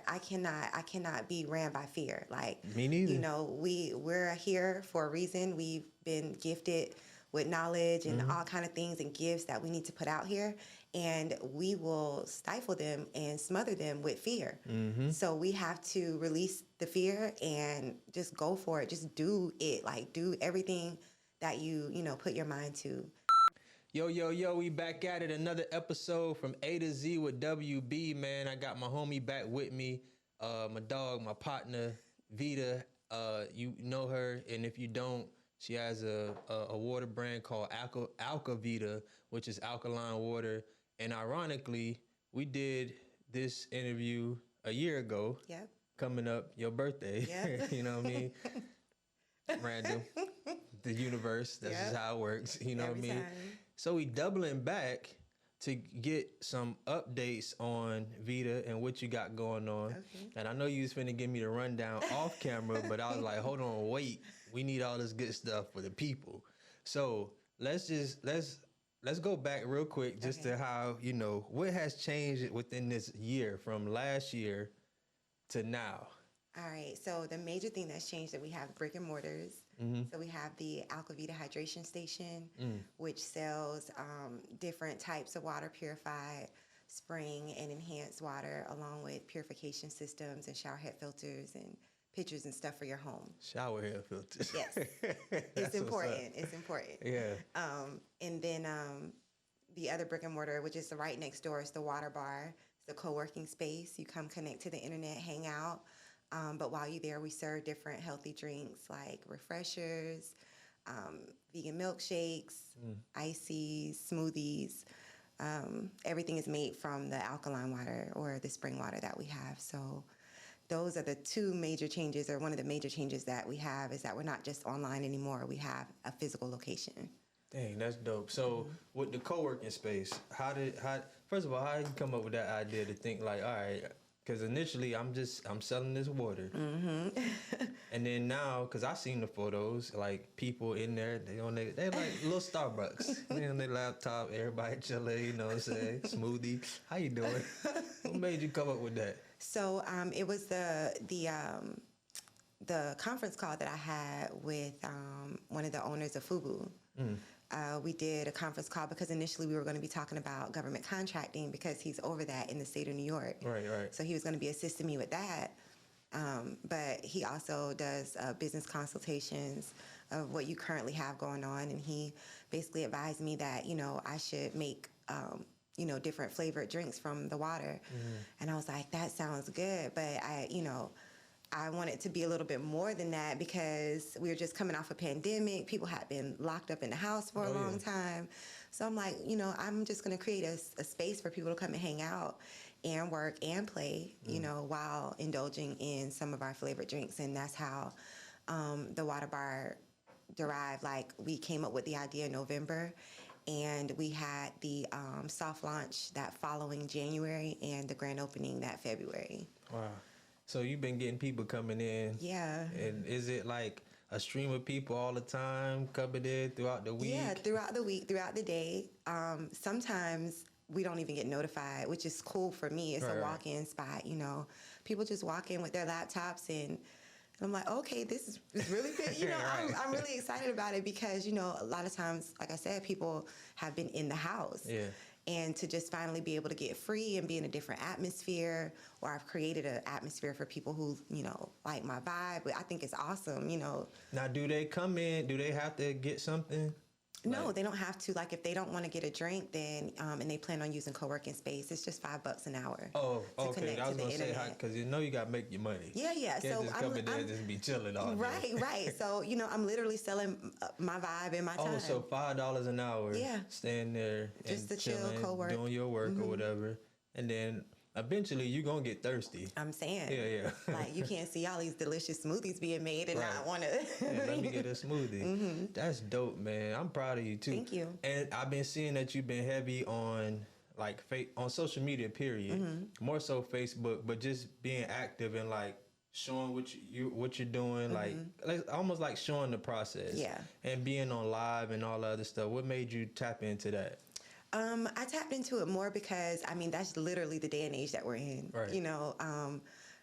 fear. I cannot be ran by fear. Like, me neither. You know, we're here for a reason. We've been gifted with knowledge and all kind of things and gifts that we need to put out here, and we will stifle them and smother them with fear. So we have to release the fear and just go for it. Just do it. Like, do everything that you put your mind to. Yo, we back at it. Another episode from A to Z with WB, man. I got my homie back with me, my dog, my partner, Vita. You know her, and if you don't, she has a water brand called Alkavita, which is alkaline water. And ironically, we did this interview a year ago. Yep. Coming up, your birthday. Yep. You know what I mean? Random. The universe. That's just how it works. You know Every what I mean? time. So we doubling back to get some updates on Vita and what you got going on. Okay. And I know you was finna give me the rundown off camera, but I was like, hold on, wait. We need all this good stuff for the people. So let's go back real quick just to how, what has changed within this year from last year to now. All right, so the major thing that's changed that we have brick and mortars. So we have the Alkavita hydration station, which sells different types of water, purified, spring, and enhanced water, along with purification systems and shower head filters and pitchers and stuff for your home. Shower head filters. Yes, it's important. It's important. Yeah. And then the other brick and mortar, which is right next door, is the Water Bar. It's a co-working space. You come connect to the internet, hang out. But while you're there, we serve different healthy drinks like refreshers, vegan milkshakes, ices, smoothies. Everything is made from the alkaline water or the spring water that we have. So those are the two major changes, or one of the major changes that we have, is that we're not just online anymore. We have a physical location. Dang, that's dope. So with the co-working space, first of all, how did you come up with that idea to think like, all right, because initially I'm selling this water. And then now, because I seen the photos, like people in there, they're like little Starbucks. They on their laptop, everybody chilling, you know what I'm saying? Smoothie. How you doing? What made you come up with that? So it was the conference call that I had with one of the owners of Fubu. We did a conference call because initially we were going to be talking about government contracting because he's over that in the state of New York. Right. So he was going to be assisting me with that. But he also does business consultations of what you currently have going on. And he basically advised me that, I should make, different flavored drinks from the water. And I was like, that sounds good. But I want it to be a little bit more than that because we were just coming off a pandemic. People had been locked up in the house for a long time. So I'm like, I'm just going to create a space for people to come and hang out and work and play, while indulging in some of our flavored drinks. And that's how the Water Bar derived. Like, we came up with the idea in November, and we had the soft launch that following January and the grand opening that February. Wow. So you've been getting people coming in. Yeah. And is it like a stream of people all the time coming in throughout the week? Yeah, throughout the week, throughout the day. Sometimes we don't even get notified, which is cool for me. It's a walk-in spot, People just walk in with their laptops, and I'm like, okay, this is really good. I'm really excited about it because, a lot of times, like I said, people have been in the house. Yeah. And to just finally be able to get free and be in a different atmosphere, or I've created an atmosphere for people who, like my vibe. I think it's awesome, Now, do they come in? Do they have to get something? No, they don't have to. Like, if they don't want to get a drink, then and they plan on using co-working space, it's just $5 an hour. Oh, okay. I was gonna say, because you got to make your money. Yeah. Can't just come in there and just be chilling all day. Right. So I'm literally selling my vibe and my time. Oh, so $5 an hour. Yeah. Staying there just and to chill, co-work, doing your work or whatever, and then eventually you're going to get thirsty. I'm saying. Yeah. Like, you can't see all these delicious smoothies being made and not want to. Let me get a smoothie. That's dope, man. I'm proud of you, too. Thank you. And I've been seeing that you've been heavy on, like, on social media, period. More so Facebook, but just being active and, like, showing what you're doing, like almost like showing the process. Yeah. And being on live and all the other stuff. What made you tap into that? I tapped into it more because, that's literally the day and age that we're in. Right.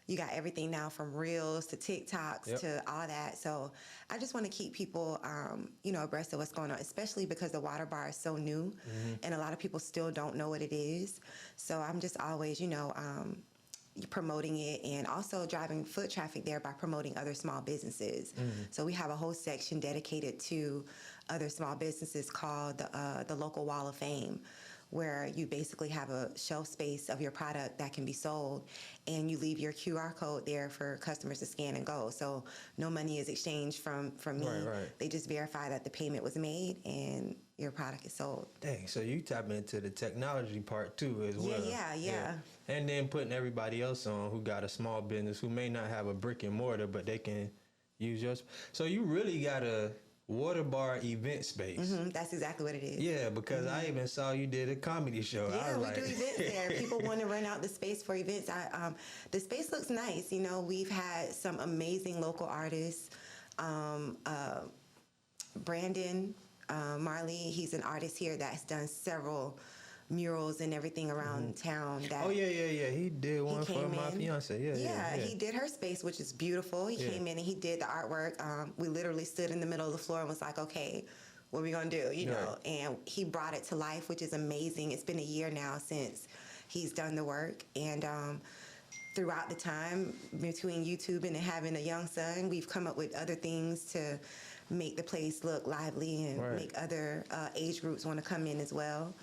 you got everything now from Reels to TikToks to all that. So I just want to keep people, abreast of what's going on, especially because the water bar is so new and a lot of people still don't know what it is. So I'm just always, promoting it and also driving foot traffic there by promoting other small businesses. So we have a whole section dedicated to other small businesses called the Local Wall of Fame, where you basically have a shelf space of your product that can be sold, and you leave your QR code there for customers to scan and go. So no money is exchanged from me. Right. They just verify that the payment was made and your product is sold. Dang, so you tap into the technology part too as well. Yeah. And then putting everybody else on who got a small business who may not have a brick and mortar, but they can use yours. So you really got a water bar event space. That's exactly what it is. Yeah, because I even saw you did a comedy show. Yeah, we do events there. People want to rent out the space for events. The space looks nice. We've had some amazing local artists. Brandon Marley, he's an artist here that's done several murals and everything around town. Yeah. He did one for my fiance. Yeah. He did her space, which is beautiful. He came in and he did the artwork. We literally stood in the middle of the floor and was like, okay, what are we gonna do? And he brought it to life, which is amazing. It's been a year now since he's done the work, and throughout the time between YouTube and having a young son, we've come up with other things to make the place look lively and make other age groups want to come in as well.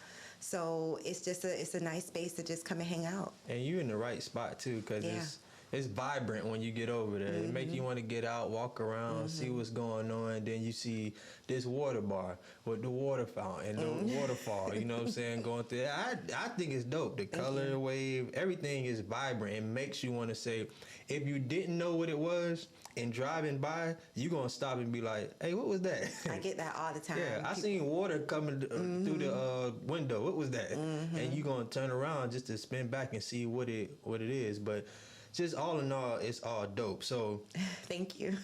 So it's a nice space to just come and hang out. And you're in the right spot too, because it's vibrant when you get over there. It make you want to get out, walk around, see what's going on. Then you see this water bar with the water fountain and the waterfall, you know what I'm saying, going through it. I think it's dope. The color wave, everything is vibrant. It makes you want to say, if you didn't know what it was and driving by, you going to stop and be like, hey, what was that? I get that all the time. Yeah, I seen water coming through the window. What was that? And you going to turn around just to spin back and see what it is. But just all in all, it's all dope. So thank you.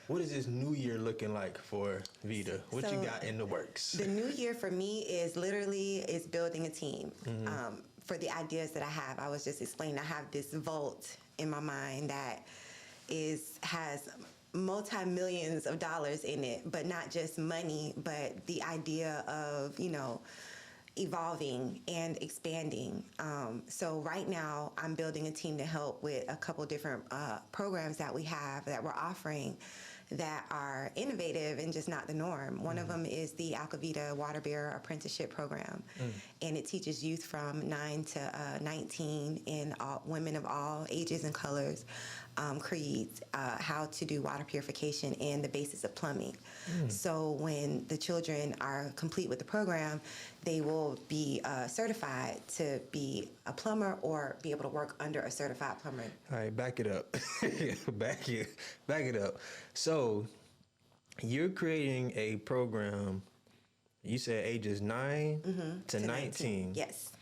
What is this new year looking like for Vita? What you got in the works? The new year for me is building a team. For the ideas that I have, I was just explaining, I have this vault in my mind that has multi-millions of dollars in it, but not just money, but the idea of, evolving and expanding. So right now I'm building a team to help with a couple different programs that we have that we're offering that are innovative and just not the norm. One of them is the Alkavita Waterbearer Apprenticeship program. And it teaches youth from 9 to 19 and women of all ages and colors, creeds, how to do water purification and the basics of plumbing. So when the children are complete with the program, they will be certified to be a plumber or be able to work under a certified plumber. All right, back it up. back it up. So you're creating a program, you said ages 9 to 19. Yes.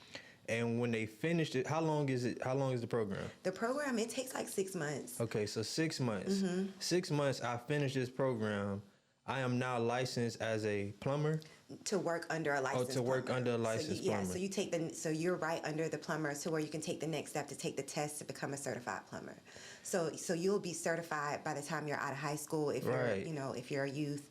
And when they finished it, how long is the program? The program, it takes like 6 months. Okay, so 6 months. 6 months, I finished this program. I am now licensed as a plumber. To work under a licensed plumber. Work under a licensed plumber. Yeah, so you take so you're right under the plumber to where you can take the next step to take the test to become a certified plumber. So you'll be certified by the time you're out of high school if you're a youth.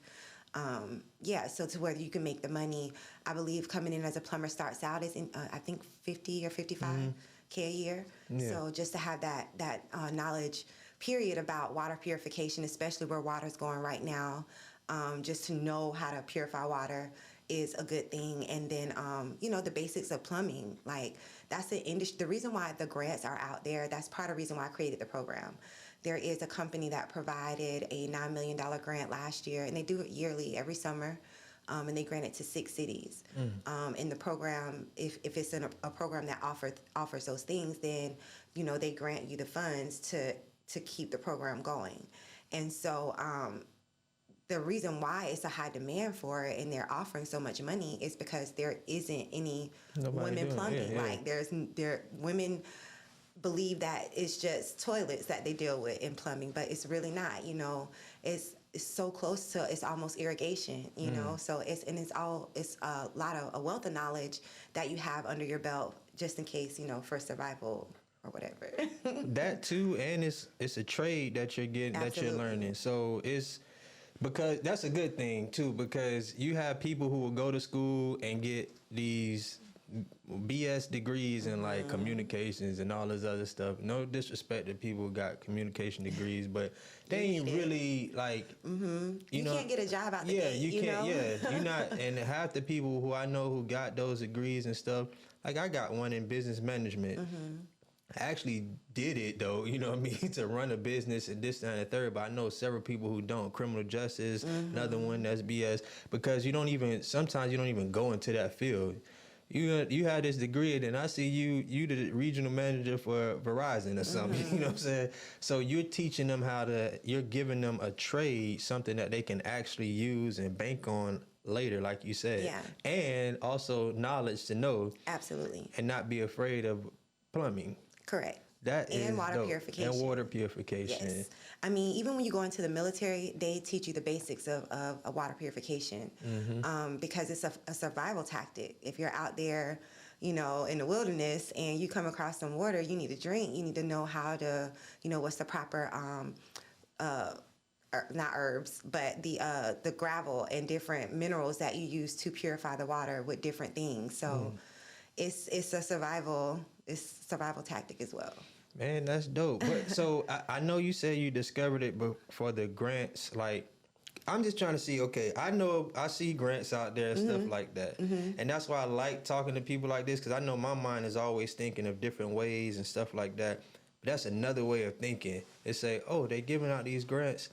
So to where you can make the money. I believe coming in as a plumber starts out as I think 50 or 55K a year. Yeah. So just to have that knowledge period about water purification, especially where water's going right now, just to know how to purify water is a good thing. And then, the basics of plumbing, like that's the industry. The reason why the grants are out there, that's part of the reason why I created the program. There is a company that provided a $9 million grant last year, and they do it yearly, every summer, and they grant it to 6 cities. In the program, if it's a program that offers those things, then, they grant you the funds to keep the program going. And so the reason why it's a high demand for it and they're offering so much money is because there isn't any women plumbing. Like women believe that it's just toilets that they deal with in plumbing, but it's really not. It's so close to, it's almost irrigation. So it's a wealth of knowledge that you have under your belt just in case, for survival or whatever. That too, and it's a trade that you're getting, that you're Absolutely. learning. So it's because that's a good thing too, because you have people who will go to school and get these BS degrees in like communications and all this other stuff. No disrespect to people who got communication degrees, but they You ain't need it. really like You know, can't get a job out the yeah, gate, you can't. know? Yeah, you not. And half the people who I know who got those degrees and stuff, like I got one in business management. I actually did it though, you know what I mean, to run a business and this, that, and the third. But I know several people who don't. Criminal justice, another one that's BS, because sometimes you don't even go into that field. You had this degree, and then I see you the regional manager for Verizon or something. You know what I'm saying? So you're teaching them you're giving them a trade, something that they can actually use and bank on later, like you said. Yeah. And also knowledge to know Absolutely. and not be afraid of plumbing. Correct. That is And water dope. purification. And water purification. Yes. I mean, even when you go into the military, they teach you the basics of water purification because it's a survival tactic. If you're out there, in the wilderness and you come across some water you need to drink, you need to know how to, what's the proper, not herbs, but the gravel and different minerals that you use to purify the water with different things. So it's a survival tactic as well. Man, that's dope. But so I know you said you discovered it for the grants. Like, I'm just trying to see, okay, I see grants out there and stuff like that. And that's why I like talking to people like this, because I know my mind is always thinking of different ways and stuff like that. But that's another way of thinking. It's say, oh, they giving out these grants.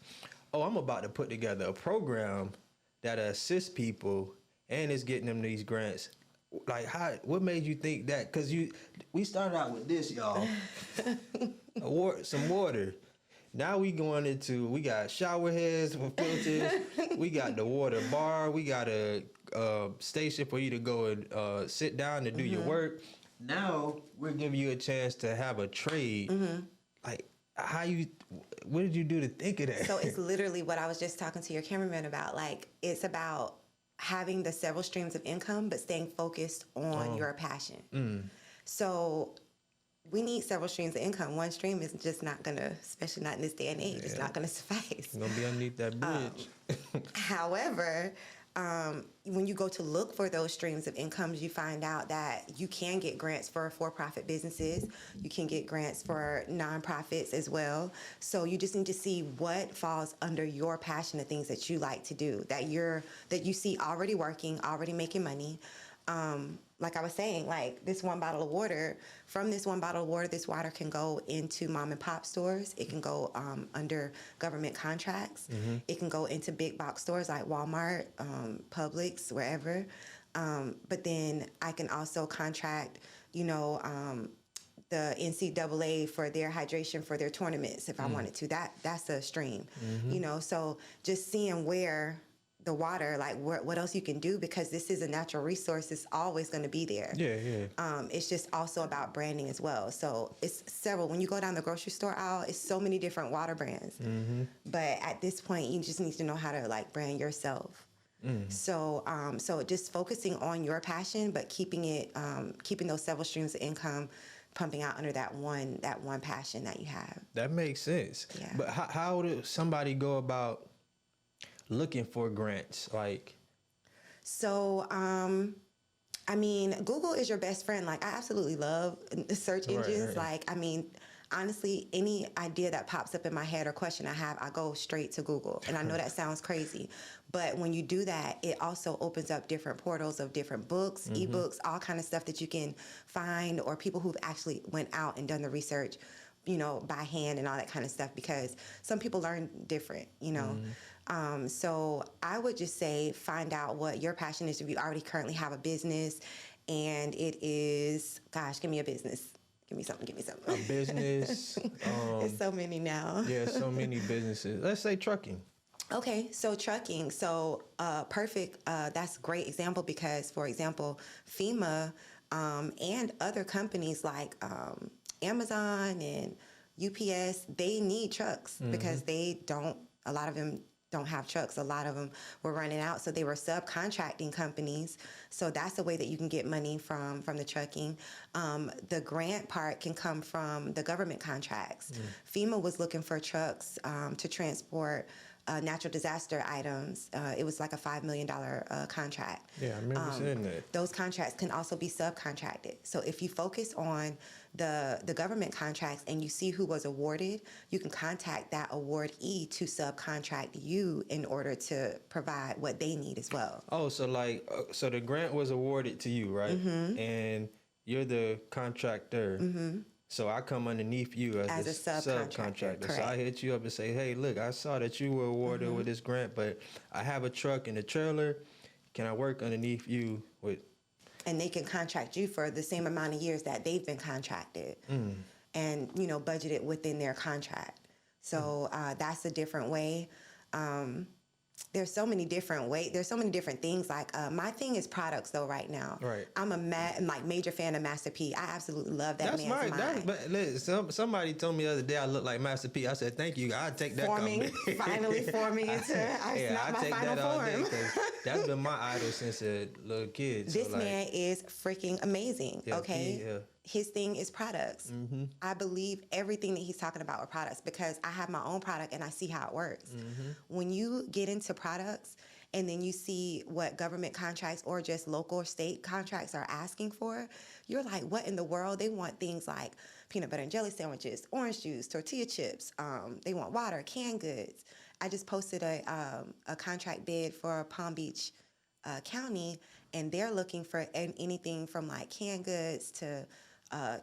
Oh, I'm about to put together a program that assists people and is getting them these grants. Like, what made you think that? Because we started out with this, y'all. Some water. Now we got shower heads for filters. We got the water bar. We got a station for you to go and sit down and do your work. Now we're giving you a chance to have a trade. Like, what did you do to think of that? So it's literally what I was just talking to your cameraman about. Like, it's about having the several streams of income, but staying focused on your passion. So we need several streams of income. One stream is just not gonna, especially not in this day and age, it's not gonna suffice. It's gonna be underneath that bridge. However, when you go to look for those streams of incomes, you find out that you can get grants for for-profit businesses. You can get grants for nonprofits as well. So you just need to see what falls under your passion, the things that you like to do, that you see already working, already making money. Like I was saying, like this one bottle of water, from this one bottle of water, this water can go into mom and pop stores. It can go under government contracts. It can go into big box stores like Walmart, Publix, wherever. But then I can also contract, the NCAA for their hydration for their tournaments if I wanted to. That's a stream, so just seeing where the water, like what else you can do, because this is a natural resource. It's always going to be there. It's just also about branding as well. So it's several. When you go down the grocery store aisle, it's so many different water brands. But at this point, you just need to know how to like brand yourself. So just focusing on your passion, but keeping those several streams of income pumping out under that one passion that you have. That makes sense. Yeah. But how does somebody go about looking for grants? Like, so I mean, Google is your best friend. Like, I absolutely love the search engines. Right. Like, I mean, honestly, any idea that pops up in my head or question I have, I go straight to Google. And I know that sounds crazy, but when you do that, it also opens up different portals of different books, ebooks, all kind of stuff that you can find, or people who've actually went out and done the research, by hand and all that kind of stuff, because some people learn different, So I would just say find out what your passion is. If you already currently have a business and it is, gosh, give me a business. Give me something. a business. There's so many now. Yeah, so many businesses. Let's say trucking. Okay, so trucking. So perfect. That's a great example because, for example, FEMA and other companies like Amazon and UPS, they need trucks because a lot of them don't have trucks. A lot of them were running out, so they were subcontracting companies. So that's a way that you can get money from the trucking. The grant part can come from the government contracts. FEMA was looking for trucks to transport natural disaster items. It was like a $5 million contract. Yeah, I remember seeing that. Those contracts can also be subcontracted. So if you focus on the government contracts and you see who was awarded, you can contact that awardee to subcontract you in order to provide what they need as well. Oh, so like, so the grant was awarded to you, right? And you're the contractor. So I come underneath you as a subcontractor. So I hit you up and say, hey, look, I saw that you were awarded with this grant, but I have a truck and a trailer. Can I work underneath you with? And they can contract you for the same amount of years that they've been contracted and, budgeted within their contract. So that's a different way. There's so many different ways. There's so many different things. Like my thing is products, though. Right now, right. I'm a major fan of Master P. I absolutely love that That's man's mind. But listen, somebody told me the other day I look like Master P. I said, thank you. I'll take that. Finally forming into I take that all day because that's been my idol since a little kid. This man is freaking amazing. Yeah, okay. His thing is products. I believe everything that he's talking about with products because I have my own product and I see how it works. When you get into products and then you see what government contracts or just local or state contracts are asking for, you're like, what in the world? They want things like peanut butter and jelly sandwiches, orange juice, tortilla chips. They want water, canned goods. I just posted a contract bid for Palm Beach County, and they're looking for anything from like canned goods to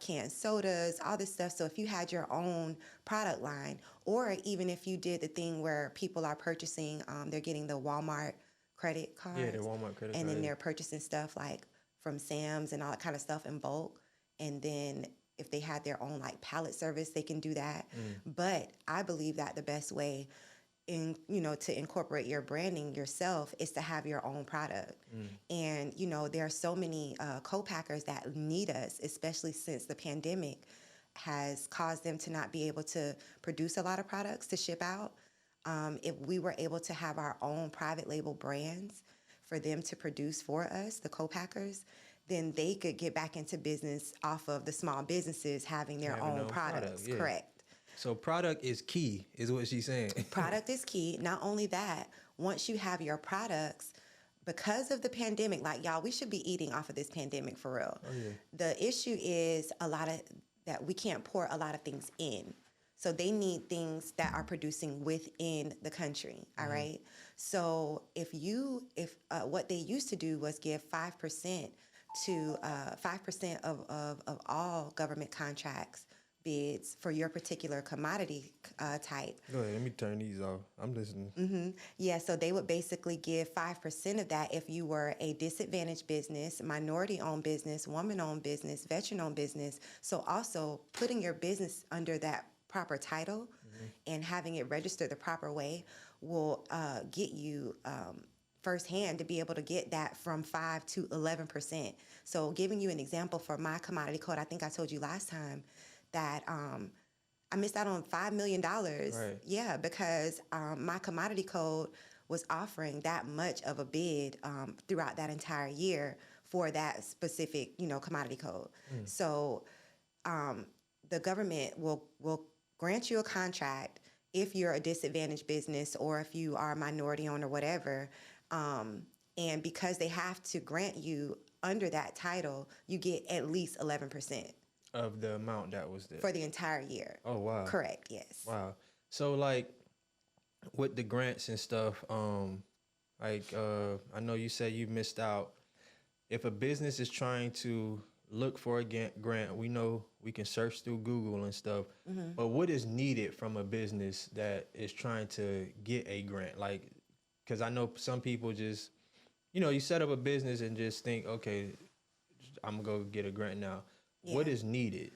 canned sodas, all this stuff. So if you had your own product line, or even if you did the thing where people are purchasing, they're getting the Walmart credit cards. Yeah, the Walmart credit and card. then they're purchasing stuff like from Sam's and all that kind of stuff in bulk. And then if they had their own like pallet service, they can do that. But I believe that the best way to incorporate your branding yourself is to have your own product. And, there are so many co-packers that need us, especially since the pandemic has caused them to not be able to produce a lot of products to ship out. If we were able to have our own private label brands for them to produce for us, the co-packers, then they could get back into business off of the small businesses having their own products. Yeah. Correct. So product is key, is what she's saying. Product is key. Not only that, once you have your products, because of the pandemic, like y'all, we should be eating off of this pandemic for real. Oh, yeah. The issue is that we can't pour a lot of things in. So they need things that are producing within the country. All right. So if what they used to do was give 5% to 5% of all government contracts bids for your particular commodity type. Go ahead, let me turn these off. I'm listening. Yeah, so they would basically give 5% of that if you were a disadvantaged business, minority-owned business, woman-owned business, veteran-owned business. So also putting your business under that proper title and having it registered the proper way will get you firsthand to be able to get that from 5 to 11%. So giving you an example for my commodity code, I think I told you last time that I missed out on $5 million. Right. Yeah, because my commodity code was offering that much of a bid throughout that entire year for that specific, commodity code. So the government will grant you a contract if you're a disadvantaged business or if you are a minority owned or whatever. And because they have to grant you under that title, you get at least 11%. Of the amount that was there. For the entire year. Oh, wow. Correct, yes. Wow. So, like, with the grants and stuff, I know you said you missed out. If a business is trying to look for a grant, we know we can search through Google and stuff, but what is needed from a business that is trying to get a grant? Like, because I know some people just, you set up a business and just think, okay, I'm going to go get a grant now. Yeah. What is needed?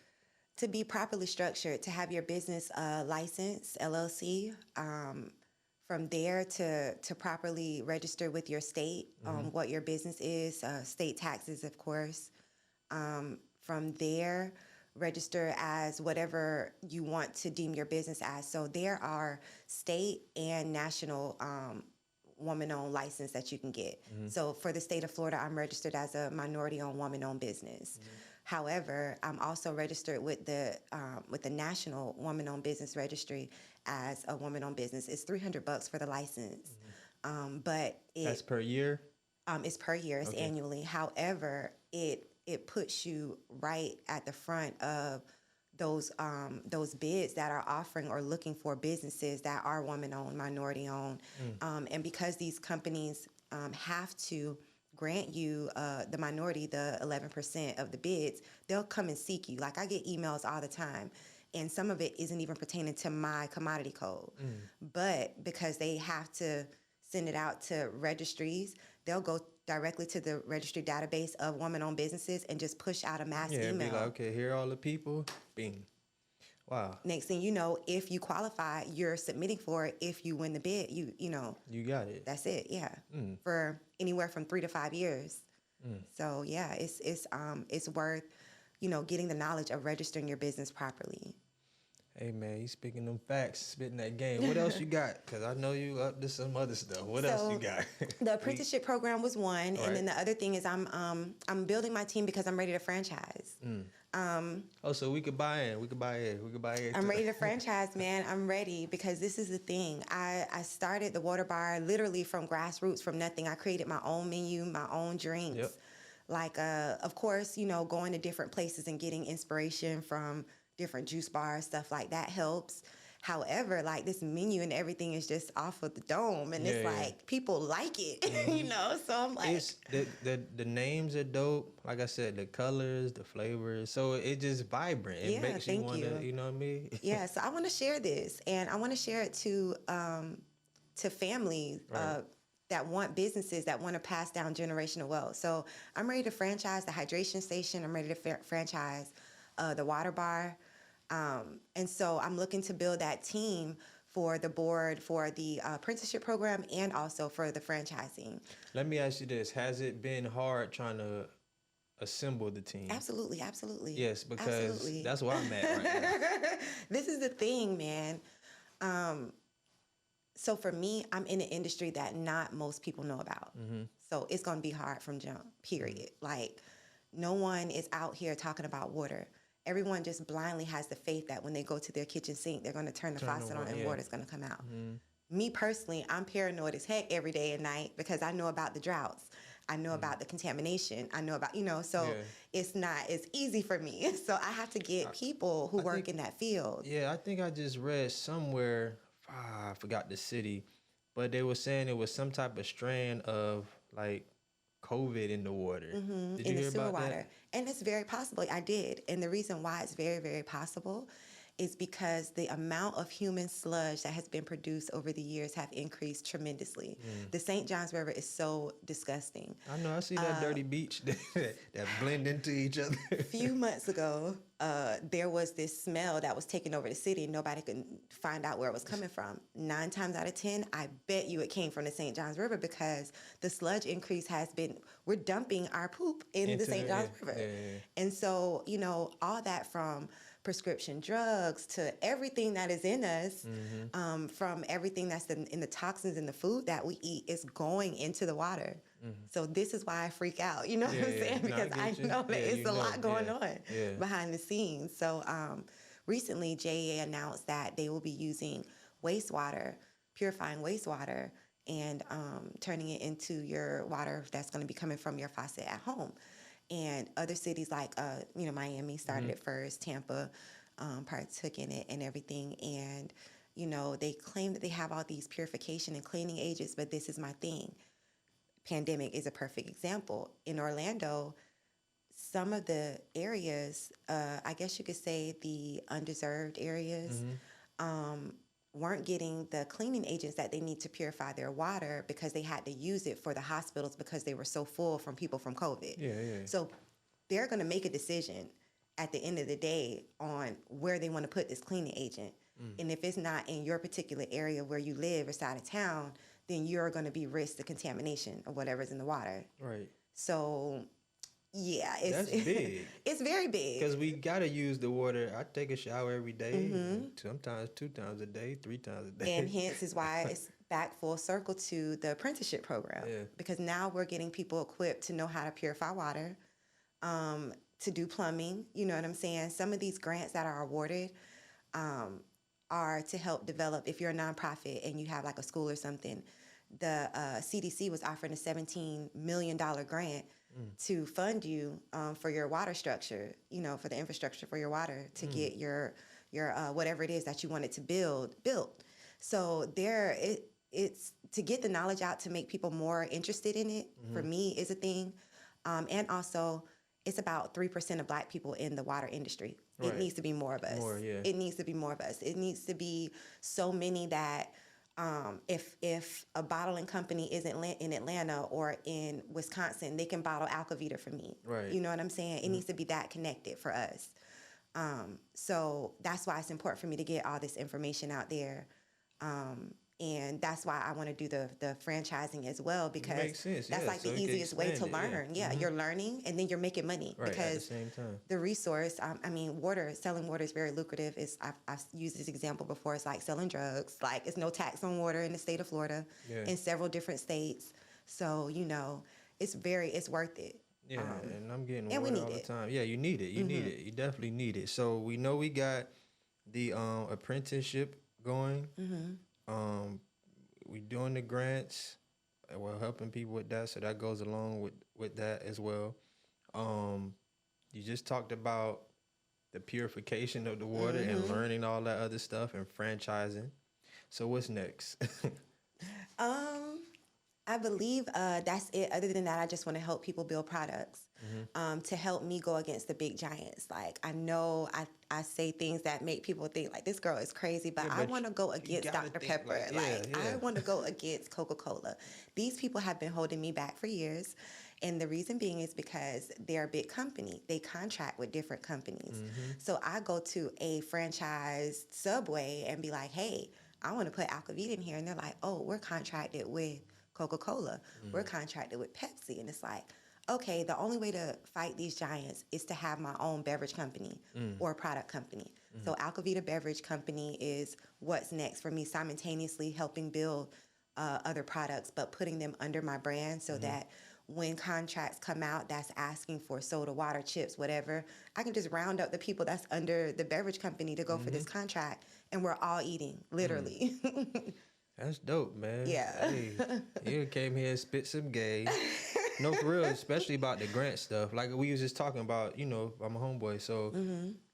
To be properly structured, to have your business license, LLC, from there to properly register with your state what your business is, state taxes, of course. From there, register as whatever you want to deem your business as. So there are state and national woman-owned license that you can get. So for the state of Florida, I'm registered as a minority-owned, woman-owned business. However, I'm also registered with the National Woman-Owned Business Registry as a woman-owned business. It's $300 for the license, but That's per year? It's per year, it's annually. However, it puts you right at the front of those bids that are offering or looking for businesses that are woman-owned, minority-owned. And because these companies have to grant you the minority, the 11% of the bids, they'll come and seek you. Like I get emails all the time, and some of it isn't even pertaining to my commodity code. But because they have to send it out to registries, they'll go directly to the registry database of woman-owned businesses and just push out a mass email. Be like, okay, here are all the people. Bing. Wow. Next thing you know, if you qualify, you're submitting for it. If you win the bid, you know. You got it. That's it, yeah. For anywhere from 3 to 5 years. So yeah, it's worth, getting the knowledge of registering your business properly. Hey man, you speaking them facts, spitting that game. What else you got? Because I know you up to some other stuff. What else you got? The apprenticeship program was one, and then the other thing is I'm building my team because I'm ready to franchise. So we could buy in. We could buy in. I'm ready to franchise, man. I'm ready because this is the thing. I started the Water Bar literally from grassroots, from nothing. I created my own menu, my own drinks. Yep. Like, of course, going to different places and getting inspiration from different juice bars, stuff like that helps. However, like this menu and everything is just off of the dome, and it's like people like it, So I'm like, it's the names are dope. Like I said, the colors, the flavors, so it just vibrant. It makes you want to, you know what I mean? Yeah. So I want to share this, and I want to share it to families. That want businesses that want to pass down generational wealth. So I'm ready to franchise the hydration station. I'm ready to franchise the Water Bar. And so I'm looking to build that team for the board, for the apprenticeship program, and also for the franchising. Let me ask you this. Has it been hard trying to assemble the team? Absolutely. Yes, because that's where I'm at right now. This is the thing, man. So for me, I'm in an industry that not most people know about. So it's going to be hard from jump, period. Like, no one is out here talking about water. Everyone just blindly has the faith that when they go to their kitchen sink, they're going to turn the faucet on and water's going to come out. Me personally, I'm paranoid as heck every day and night because I know about the droughts. I know about the contamination. I know about, so it's not as easy for me. So I have to get people who work in that field. Yeah, I think I just read somewhere, I forgot the city, but they were saying it was some type of strand of like COVID in the water. Did you hear about that? And it's very possible. I did. And the reason why it's very, very possible is because the amount of human sludge that has been produced over the years have increased tremendously. The St. Johns River is so disgusting. I know. I see that dirty beach that blend into each other. A few months ago, there was this smell that was taking over the city, and nobody could find out where it was coming from. 9 times out of 10, I bet you it came from the St. Johns River because the sludge increase has been, we're dumping our poop into the St. Johns River. And so, all that from prescription drugs to everything that is in us, from everything that's in the toxins in the food that we eat is going into the water. So this is why I freak out, you know what I'm saying? Because I know that it's a lot going on behind the scenes. So recently, JEA announced that they will be using wastewater, purifying wastewater, and turning it into your water that's going to be coming from your faucet at home. And other cities like, Miami started it first, Tampa partook in it and everything. And, they claim that they have all these purification and cleaning agents, but this is my thing. Pandemic is a perfect example. In Orlando, some of the areas, I guess you could say the undeserved areas, weren't getting the cleaning agents that they need to purify their water because they had to use it for the hospitals because they were so full from people from COVID. So they're going to make a decision at the end of the day on where they want to put this cleaning agent. And if it's not in your particular area where you live or side of town, then you're going to be risk the contamination of whatever's in the water. Right. So, Yeah, That's big. it's very big. Because we gotta use the water. I take a shower every day, sometimes 2 times a day, 3 times a day. And hence is why it's back full circle to the apprenticeship program. Yeah. Because now we're getting people equipped to know how to purify water, to do plumbing. You know what I'm saying? Some of these grants that are awarded are to help develop. If you're a nonprofit and you have like a school or something, the CDC was offering a $17 million grant to fund you for your water structure, you know, for the infrastructure for your water to get your whatever it is that you wanted to built. So it's to get the knowledge out to make people more interested in it, for me, is a thing. And also, it's about 3% of Black people in the water industry. Right. It needs to be more of us. More, yeah. It needs to be more of us. It needs to be so many that if a bottling company isn't in Atlanta or in Wisconsin, they can bottle Alkavita for me. Right. You know what I'm saying? It needs to be that connected for us. So that's why it's important for me to get all this information out there. And that's why I want to do the franchising as well, because Makes sense, that's yeah, like so the it can easiest way to expand it, yeah. learn. Yeah, you're learning and then you're making money, Right, because at the same time. the resource, I mean, selling water is very lucrative. I've used this example before. It's like selling drugs. Like, it's no tax on water in the state of Florida, in several different states. So, you know, it's worth it. Yeah, and I'm getting and we water need all it. the time. Yeah, you need it. You need it. You definitely need it. So we know we got the apprenticeship going. We doing the grants. And we're helping people with that, so that goes along with that as well. You just talked about the purification of the water and learning all that other stuff and franchising. So what's next? I believe that's it. Other than that, I just want to help people build products to help me go against the big giants. Like, I know I say things that make people think like, this girl is crazy, but I want to go against Dr. Pepper. I want to go against Coca-Cola. These people have been holding me back for years. And the reason being is because they're a big company. They contract with different companies. So I go to a franchised Subway and be like, hey, I want to put Alkavita in here. And they're like, oh, we're contracted with Coca-Cola. We're contracted with Pepsi. And it's like, okay, the only way to fight these giants is to have my own beverage company or product company. So Alkavita Beverage Company is what's next for me, simultaneously helping build other products, but putting them under my brand so that when contracts come out that's asking for soda, water, chips, whatever, I can just round up the people that's under the beverage company to go for this contract, and we're all eating, literally. That's dope, man. Yeah. Hey, you came here and spit some game. No, for real, especially about the grant stuff. Like we was just talking about, you know, I'm a homeboy, so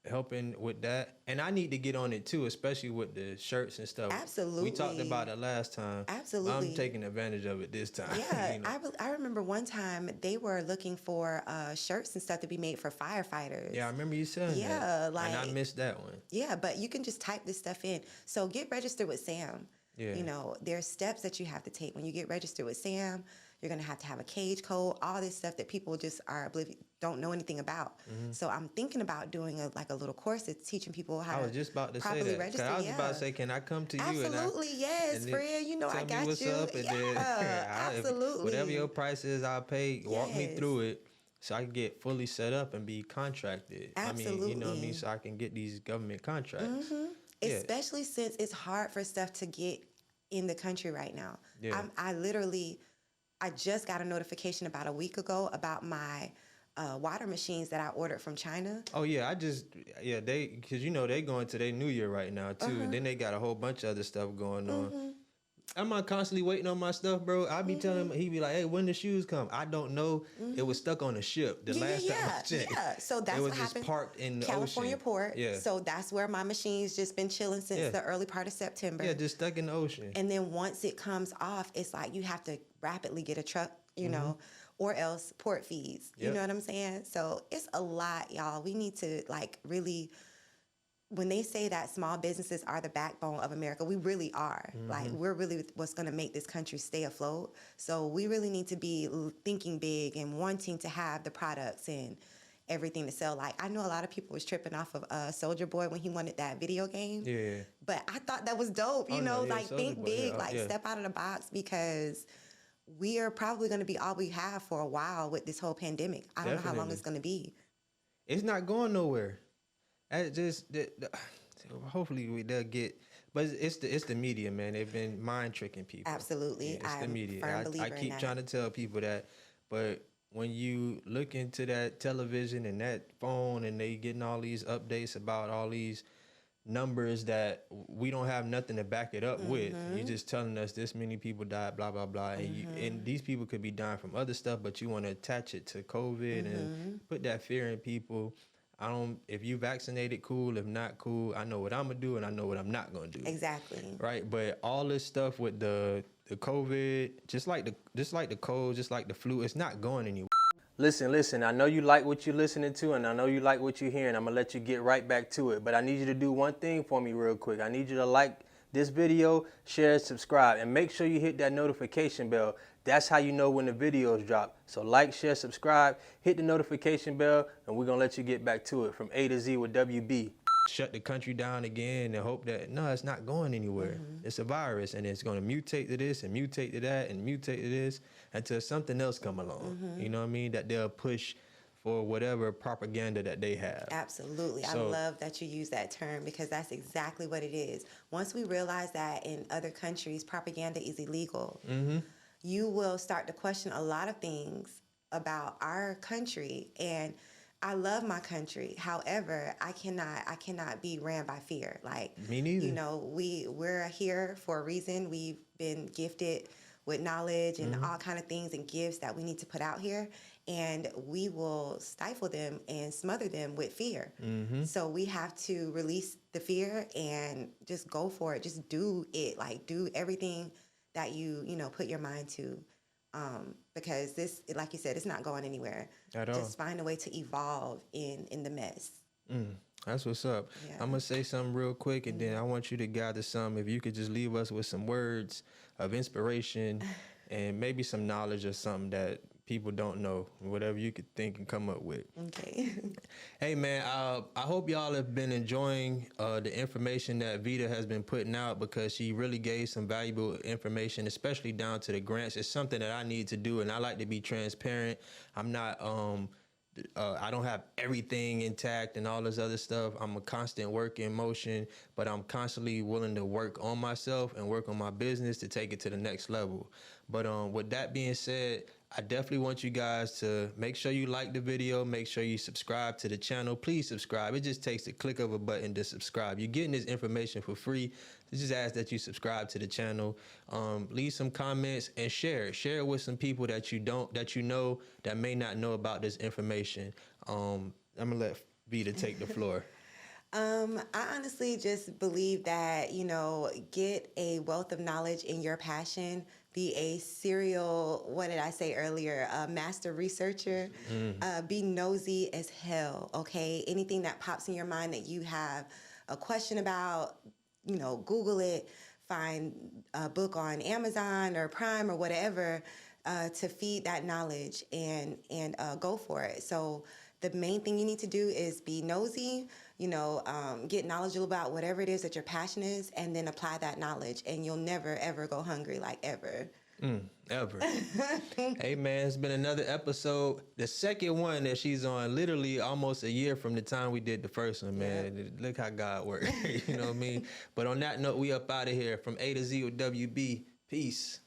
helping with that. And I need to get on it too, especially with the shirts and stuff. Absolutely. We talked about it last time. Absolutely. I'm taking advantage of it this time. Yeah, you know? I remember one time they were looking for shirts and stuff to be made for firefighters. Yeah, I remember you saying that. Yeah, like, and I missed that one. Yeah, but you can just type this stuff in. So get registered with Sam. Yeah. You know, there's steps that you have to take. When you get registered with Sam, you're going to have a cage code, all this stuff that people just are don't know anything about. So I'm thinking about doing a little course that's teaching people how to I was just about to say properly that. 'Cause register. I was about to say, can I come to you? Absolutely, yes, friend. You know, I got me what's you. up, and Absolutely. Whatever your price is, I'll pay. Walk me Yes. through it so I can get fully set up and be contracted. Absolutely. I mean, you know what I mean? So I can get these government contracts. Yeah. Especially since it's hard for stuff to get in the country right now. Yeah. I just got a notification about a week ago about my water machines that I ordered from China. Oh yeah, because you know they going to their new year right now too. And then they got a whole bunch of other stuff going on. I'm not constantly waiting on my stuff, bro. I be telling him, he be like, hey, when the shoes come? I don't know. It was stuck on a ship the last time I checked. Yeah, so that's it was what just happened. parked in the California ocean. port. Yeah. So that's where my machine's just been chilling since the early part of September. Yeah, just stuck in the ocean. And then once it comes off, it's like you have to rapidly get a truck, you know, or else port fees. You know what I'm saying? So it's a lot, y'all. We need to really, when they say that small businesses are the backbone of America, we really are. Like, we're really what's going to make this country stay afloat. So we really need to be thinking big and wanting to have the products and everything to sell. Like, I know a lot of people was tripping off of Soldier Boy when he wanted that video game. Yeah. But I thought that was dope. You know, Soulja think Boy, big, yeah, step out of the box, because we are probably going to be all we have for a while with this whole pandemic. I don't know how long Definitely. it's going to be. It's not going nowhere. Hopefully they'll get, but it's the media, man. They've been mind tricking people. Absolutely. Yeah, it's the I'm a media. firm I believer in keep that. trying to tell people that, but when you look into that television and that phone, and they getting all these updates about all these numbers that we don't have nothing to back it up with. You're just telling us this many people died, blah blah blah, and these people could be dying from other stuff, but you want to attach it to COVID and put that fear in people. I don't. If you vaccinated, cool. If not, cool. I know what I'm gonna do, and I know what I'm not gonna do. Exactly. Right. But all this stuff with the COVID, just like the cold, just like the flu, it's not going anywhere. Listen. I know you like what you're listening to, and I know you like what you're hearing. I'm gonna let you get right back to it. But I need you to do one thing for me real quick. I need you to like this video, share, subscribe, and make sure you hit that notification bell. That's how you know when the videos drop. So like, share, subscribe, hit the notification bell, and we're gonna let you get back to it from A to Z with WB. Shut the country down again and hope that, no, it's not going anywhere. It's a virus, and it's going to mutate to this and mutate to that and mutate to this until something else come along. You know what I mean? That they'll push for whatever propaganda that they have. Absolutely. So, I love that you use that term, because that's exactly what it is. Once we realize that in other countries propaganda is illegal, you will start to question a lot of things about our country. And I love my country. However, I cannot be ran by fear. Like, Me neither. You know, we're here for a reason. We've been gifted with knowledge and all kind of things and gifts that we need to put out here, and we will stifle them and smother them with fear. So we have to release the fear and just go for it. Just do it. Like, do everything that you put your mind to. Because this, like you said, it's not going anywhere. At all. Just find a way to evolve in the mess. That's what's up. Yeah. I'm going to say something real quick, and then I want you to gather some. If you could just leave us with some words of inspiration and maybe some knowledge or something that people don't know, whatever you could think and come up with. Okay. Hey, man, I hope y'all have been enjoying the information that Vita has been putting out, because she really gave some valuable information, especially down to the grants. It's something that I need to do, and I like to be transparent. I'm not... I don't have everything intact and all this other stuff. I'm a constant work in motion, but I'm constantly willing to work on myself and work on my business to take it to the next level. But with that being said, I definitely want you guys to make sure you like the video, make sure you subscribe to the channel. Please subscribe. It just takes the click of a button to subscribe. You're getting this information for free. I just ask that you subscribe to the channel, leave some comments, and share it. Share it with some people that you know that may not know about this information. I'm gonna let Vita take the floor. I honestly just believe that, get a wealth of knowledge in your passion. Be a serial, what did I say earlier, a master researcher. Be nosy as hell, okay? Anything that pops in your mind that you have a question about, Google it. Find a book on Amazon or Prime or whatever to feed that knowledge and go for it. So the main thing you need to do is be nosy, get knowledgeable about whatever it is that your passion is, and then apply that knowledge, and you'll never, ever go hungry, like ever. Ever. Hey, man, it's been another episode. The second one that she's on, literally almost a year from the time we did the first one, man. Yep. Look how God works. You know what I mean? But on that note, we up out of here from A to Z with WB. Peace.